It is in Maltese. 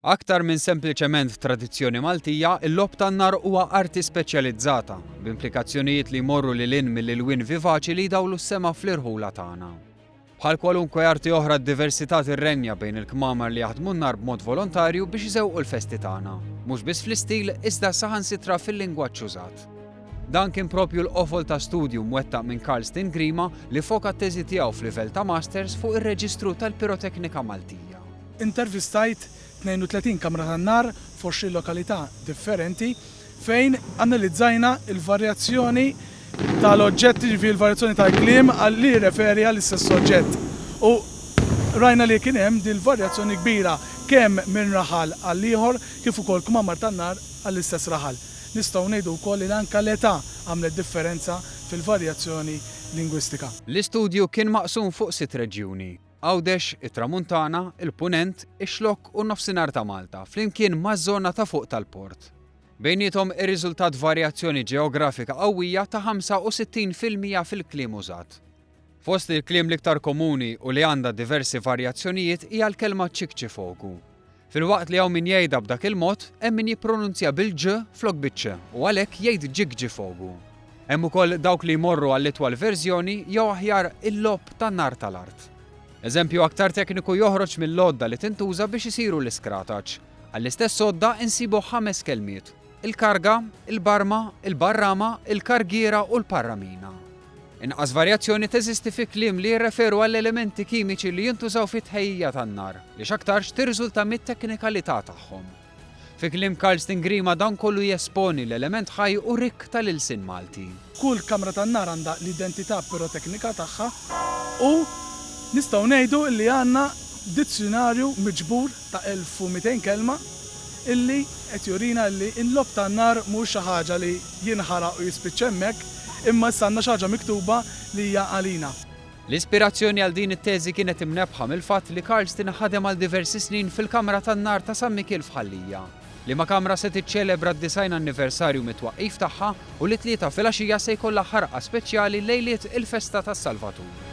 Aktar minn sempliċement tradizzjoni Maltija, il-lob tan-nar huwa arti speċjalizzata, b'implikazzjonijiet li jmorru lil hinn mill-ilwien vivaċi li jdawlu s-sema fl-irħula tagħna. Bħal kwalunkwe arti oħra d-diversità tirrenja bejn il-kmamar li jaħdmu n-nar b'mod volontarju biex iżewqu l-festi tagħna, mhux biss fl-istil iżda saħansitra fil-lingwaġġ użat. Dan kien propju l-qofol ta' studju mwettaq minn Karlston Grima li foka t-teżi tiegħu f'livell ta' masters fuq ir-reġistru tal-piroteknika Maltija. Intervistajt 32 kamra tan-nar f'20 lokalità differenti fejn analizzajna il-varjazzjoni tal-oġġetti ġifieri il-varjazzjoni tal-kliem li jirreferi għall-istess oġġett. U rajna li kien hemm din varjazzjoni kbira kemm minn raħal għal ieħor kif ukoll kmamar tan-nar għall-istess raħal. Nistgħu ngħidu wkoll li anke l-età għamlet differenza fil-varjazzjoni lingwistika. L-istudju kien maqsum fuq 6 reġjuni: Għawdex, it-Tramuntana, il-Punent, ix-Xlokk u n-nofsinhar ta' Malta, flimkien maż-żona ta' fuq tal-port. Bejniethom ir-riżultat varjazzjoni ġeografika qawwija ta' 65% fil-kliem użat. Fost il-kliem l-iktar komuni u li għandha diversi varjazzjonijiet hija l-kelma ċikċifogu. Filwaqt li hawn min jgħidha b'dak il-mod, hemm min jippronunzja bil-ġ flok biċ u għalhekk jgħid ġigġifogu. Hemm ukoll dawk li jmorru għall-itwal verżjoni jew aħjar il-lob tan-nar tal-art. Eżempju aktar tekniku joħroġ mill-lodda li tintuża biex isiru l-iskrataġġ. Għall-istess sodda insibu 5 kelmiet: il-karga, il-barma, il-barrama, il-kargiera u l-parramina. Inqas varjazzjoni teżisti fi kliem li jirreferu għall-elementi kimiċi li jintużaw fit-tħejjija tan-nar li x'aktarx tirriżulta mit-teknikalità tagħhom. Fi kliem Karlston Grima dan kollu jesponi l-element ħaj u rikk tal-ilsien Malti. Kull kamra tan-nar għandha l-identità piroteknika tagħha u nistgħu ngħidu li għandna dizzjonarju miġbur ta' 1200 kelma illi qed jurina li l-lob tan-nar mhux xi ħaġa li jinħaraq u jispiċċa hemmhekk imma issa għandna xi ħaġa miktuba li hija għalina. L-ispirazzjoni għal din it-teżi kienet imnebħa mill-fatt li Karlston ħadem għal diversi snin fil-Kamra tan-nar ta' San Michiel f'Ħallija. Li ma kamra se tiċċelebra d-9 anniversarju mit-twaqqif tagħha u li tlieta filgħaxija se jkollha ħarqa speċjali lejliet il-Festa tas-Salvatur.